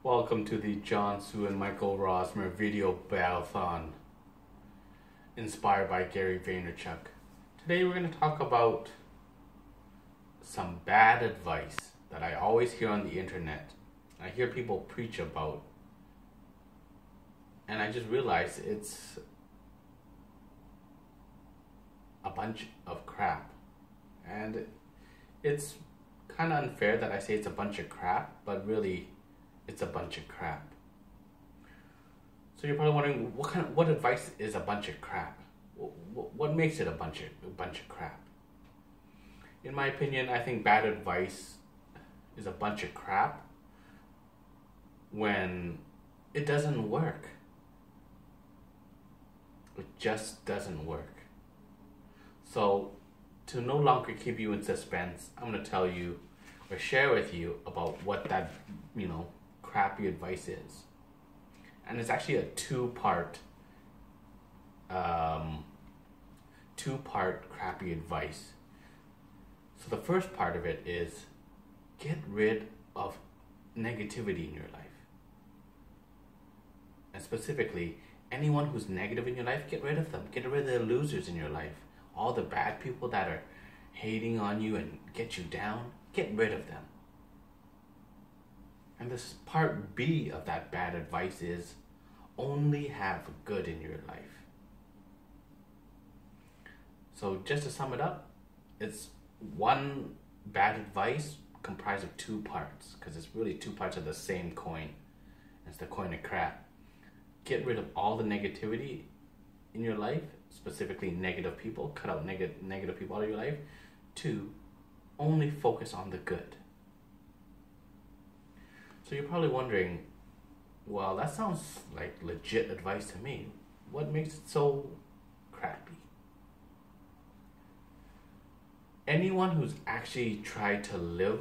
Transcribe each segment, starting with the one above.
Welcome to the John Sue and Michael Rosmer video ballathon, inspired by Gary Vaynerchuk. Today we're going to talk about some bad advice that I always hear on the internet. I hear people preach about, and I just realized it's a bunch of crap. And it's kind of unfair that I say it's a bunch of crap, but really it's a bunch of crap. So you're probably wondering, what advice is a bunch of crap? What makes it a bunch of crap? In my opinion, I think bad advice is a bunch of crap when it doesn't work. It just doesn't work. So to no longer keep you in suspense, I'm going to tell you or share with you about what that, crappy advice is. And it's actually a two-part crappy advice. So the first part of it is get rid of negativity in your life. And specifically, anyone who's negative in your life, get rid of them. Get rid of the losers in your life. All the bad people that are hating on you and get you down, get rid of them. And this part B of that bad advice is only have good in your life. So just to sum it up, it's one bad advice comprised of two parts, because it's really two parts of the same coin. It's the coin of crap. Get rid of all the negativity in your life, specifically negative people. Cut out negative people out of your life. Two, only focus on the good. So you're probably wondering, well, that sounds like legit advice to me. What makes it so crappy? Anyone who's actually tried to live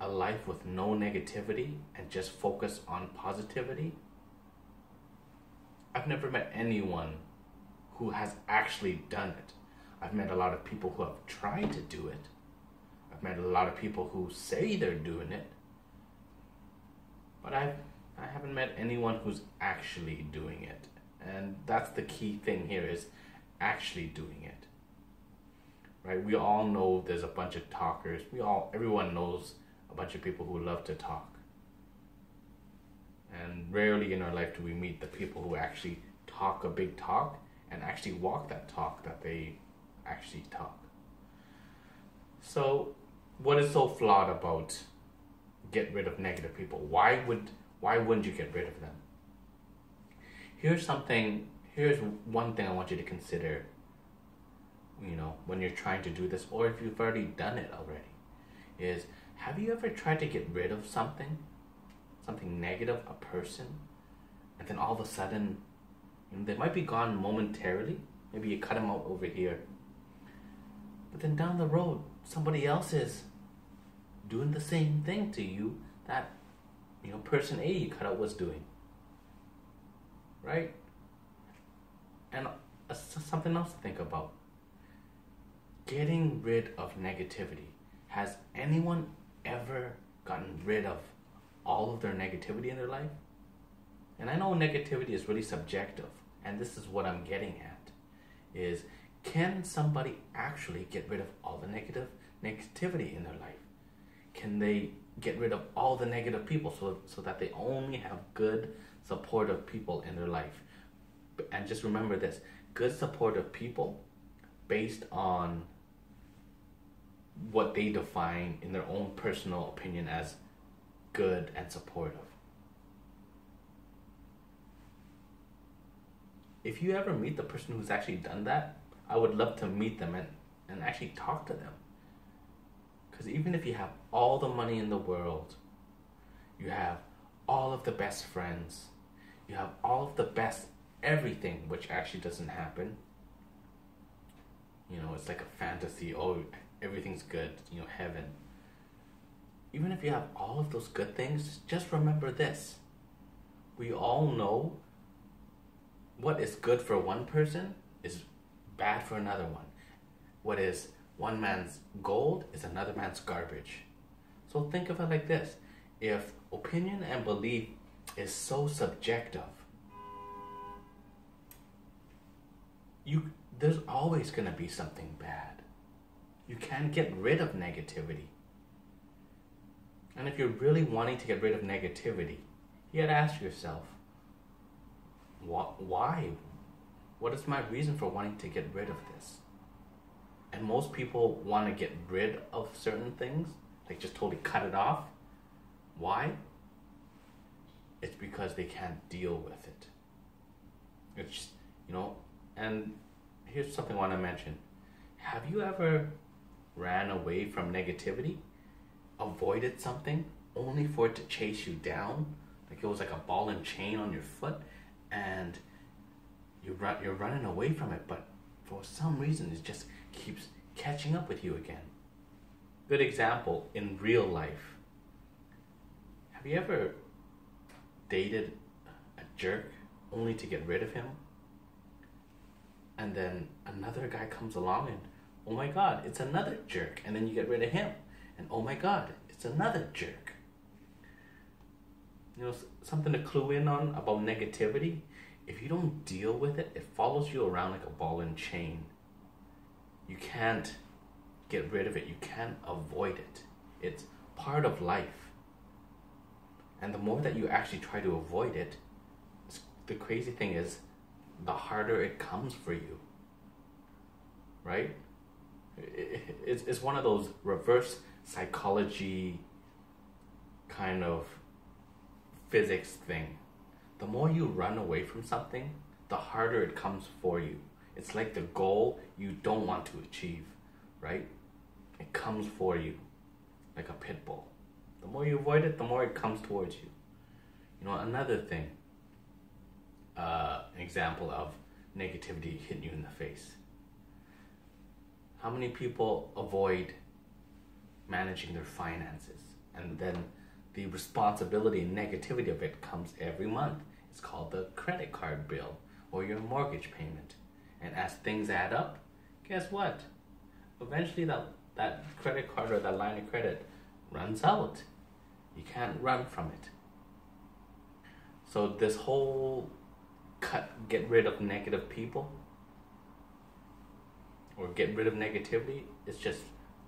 a life with no negativity and just focus on positivity, I've never met anyone who has actually done it. I've met a lot of people who have tried to do it. I've met a lot of people who say they're doing it. But I haven't met anyone who's actually doing it. And that's the key thing here, is actually doing it. Right? We all know there's a bunch of talkers. Everyone knows a bunch of people who love to talk. And rarely in our life do we meet the people who actually talk a big talk and actually walk that talk that they actually talk. So what is so flawed about get rid of negative people? Why wouldn't you get rid of them? Here's one thing I want you to consider, when you're trying to do this, or if you've already done it already, is, have you ever tried to get rid of something negative, a person, and then all of a sudden, they might be gone momentarily. Maybe you cut them out over here, but then down the road, somebody else is doing the same thing to you that, person A you cut out was doing. Right? And something else to think about. Getting rid of negativity. Has anyone ever gotten rid of all of their negativity in their life? And I know negativity is really subjective, and this is what I'm getting at, is, can somebody actually get rid of all the negativity in their life? Can they get rid of all the negative people so that they only have good, supportive people in their life? And just remember this, good, supportive people based on what they define in their own personal opinion as good and supportive. If you ever meet the person who's actually done that, I would love to meet them and actually talk to them. Because even if you have all the money in the world, you have all of the best friends, you have all of the best everything, which actually doesn't happen. It's like a fantasy, everything's good, heaven. Even if you have all of those good things, just remember this. We all know what is good for one person is bad for another one. What is one man's gold is another man's garbage. So think of it like this. if opinion and belief is so subjective, there's always going to be something bad. You can't get rid of negativity. And if you're really wanting to get rid of negativity, you gotta ask yourself, why? What is my reason for wanting to get rid of this? And most people want to get rid of certain things, like just totally cut it off. Why? It's because they can't deal with it. It's, and here's something I want to mention. Have you ever ran away from negativity? Avoided something only for it to chase you down? Like it was like a ball and chain on your foot, and you're running away from it, but for some reason it just keeps catching up with you again. Good example in real life. Have you ever dated a jerk only to get rid of him? And then another guy comes along and, oh my God, it's another jerk. And then you get rid of him. And oh my God, it's another jerk. Something to clue in on about negativity. If you don't deal with it, it follows you around like a ball and chain. You can't get rid of it. You can't avoid it. It's part of life. And the more that you actually try to avoid it, the crazy thing is, the harder it comes for you. Right? It's one of those reverse psychology kind of physics thing. The more you run away from something, the harder it comes for you. It's like the goal you don't want to achieve, right? It comes for you like a pit bull. The more you avoid it, the more it comes towards you. Another thing, an example of negativity hitting you in the face. How many people avoid managing their finances? And then the responsibility and negativity of it comes every month. It's called the credit card bill or your mortgage payment. And as things add up, guess what? Eventually that credit card or that line of credit runs out. You can't run from it. So this whole get rid of negative people or get rid of negativity is just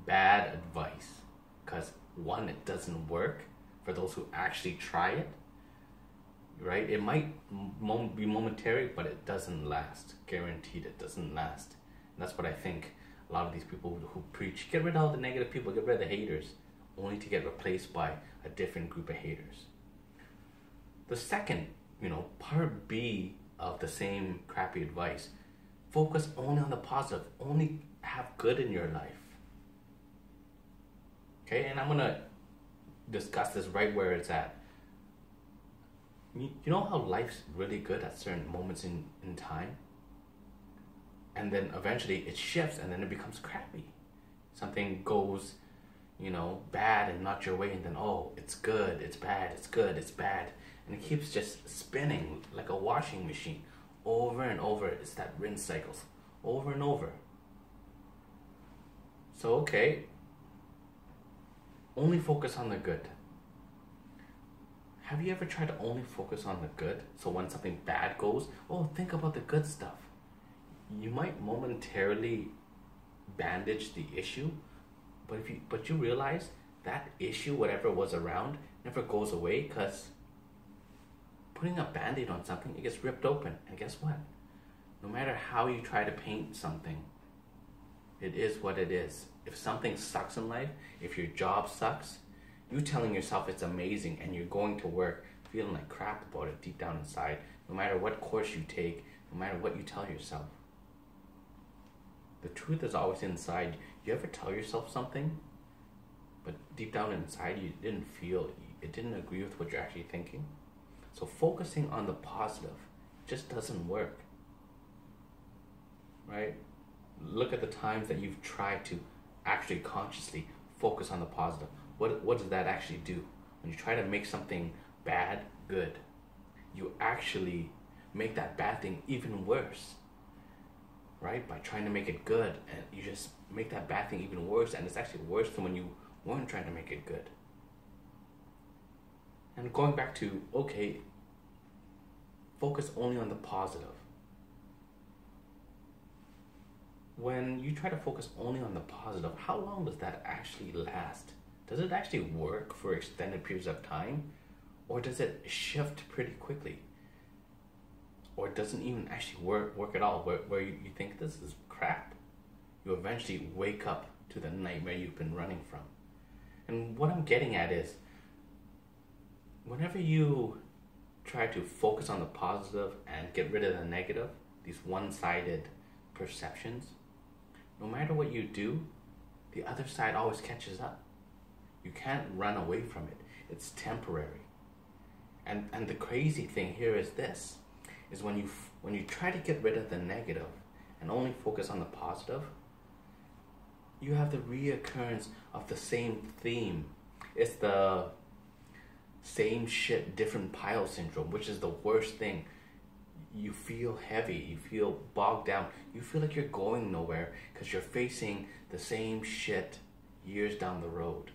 bad advice. Because one, it doesn't work for those who actually try it. Right? It might be momentary, but it doesn't last. Guaranteed it doesn't last. And that's what I think a lot of these people who preach, get rid of all the negative people, get rid of the haters, only to get replaced by a different group of haters. The second, part B of the same crappy advice, focus only on the positive, only have good in your life. Okay, and I'm going to discuss this right where it's at. You know how life's really good at certain moments in time? And then eventually it shifts and then it becomes crappy. Something goes, bad and not your way, and then, oh, it's good, it's bad, it's good, it's bad. And it keeps just spinning like a washing machine over and over. It's that rinse cycles over and over. So, okay, only focus on the good. Have you ever tried to only focus on the good? So when something bad goes, oh, think about the good stuff. You might momentarily bandage the issue, but you realize that issue, whatever was around, never goes away, because putting a band-aid on something, it gets ripped open. And guess what? No matter how you try to paint something, it is what it is. If something sucks in life, if your job sucks, you telling yourself it's amazing and you're going to work feeling like crap about it deep down inside, no matter what course you take, no matter what you tell yourself. The truth is always inside. You ever tell yourself something, but deep down inside you didn't feel, it didn't agree with what you're actually thinking? So focusing on the positive just doesn't work, right? Look at the times that you've tried to actually consciously focus on the positive. What does that actually do? When you try to make something bad good, you actually make that bad thing even worse, right? By trying to make it good, and you just make that bad thing even worse, and it's actually worse than when you weren't trying to make it good. And going back to, okay, focus only on the positive. When you try to focus only on the positive, how long does that actually last? Does it actually work for extended periods of time? Or does it shift pretty quickly? Or it doesn't even actually work at all, where you think this is crap. You eventually wake up to the nightmare you've been running from. And what I'm getting at is, whenever you try to focus on the positive and get rid of the negative, these one-sided perceptions, no matter what you do, the other side always catches up. You can't run away from it. It's temporary. And the crazy thing here is this, is when you try to get rid of the negative and only focus on the positive, you have the reoccurrence of the same theme. It's the same shit, different pile syndrome, which is the worst thing. You feel heavy, you feel bogged down, you feel like you're going nowhere because you're facing the same shit years down the road.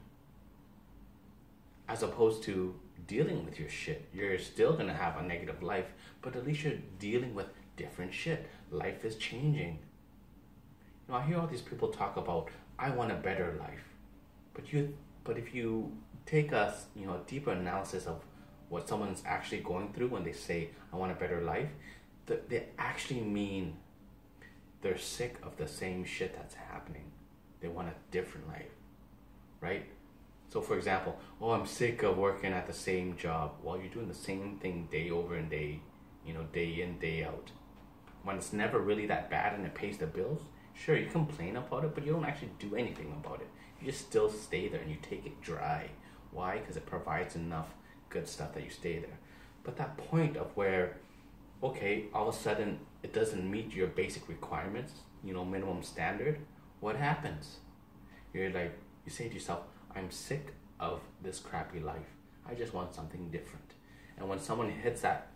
As opposed to dealing with your shit. You're still gonna have a negative life, but at least you're dealing with different shit. Life is changing. You know, I hear all these people talk about, I want a better life. But if you take a deeper analysis of what someone's actually going through when they say, I want a better life, they actually mean they're sick of the same shit that's happening. They want a different life, right? So for example, I'm sick of working at the same job. Well, you're doing the same thing day over and day, day in, day out. When it's never really that bad and it pays the bills, sure, you complain about it, but you don't actually do anything about it. You just still stay there and you take it dry. Why? Because it provides enough good stuff that you stay there. But that point of where, okay, all of a sudden it doesn't meet your basic requirements, minimum standard, what happens? You say to yourself, I'm sick of this crappy life. I just want something different. And when someone hits that,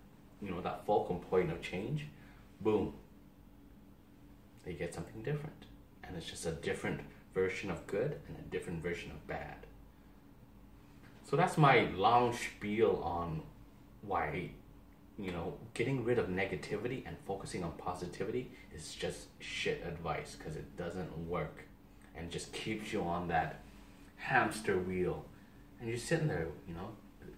that fulcrum point of change, boom, they get something different. And it's just a different version of good and a different version of bad. So that's my long spiel on why, getting rid of negativity and focusing on positivity is just shit advice, because it doesn't work and just keeps you on that hamster wheel. And you're sitting there,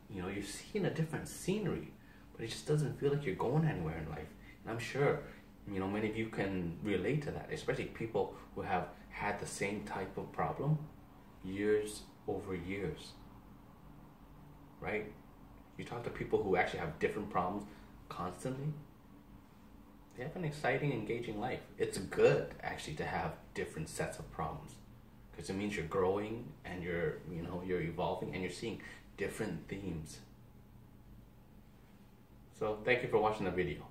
you're seeing a different scenery, but it just doesn't feel like you're going anywhere in life. And I'm sure, many of you can relate to that, especially people who have had the same type of problem years over years. Right? You talk to people who actually have different problems constantly, they have an exciting, engaging life. It's good actually to have different sets of problems, because it means you're growing and you're evolving and you're seeing different themes. So thank you for watching the video.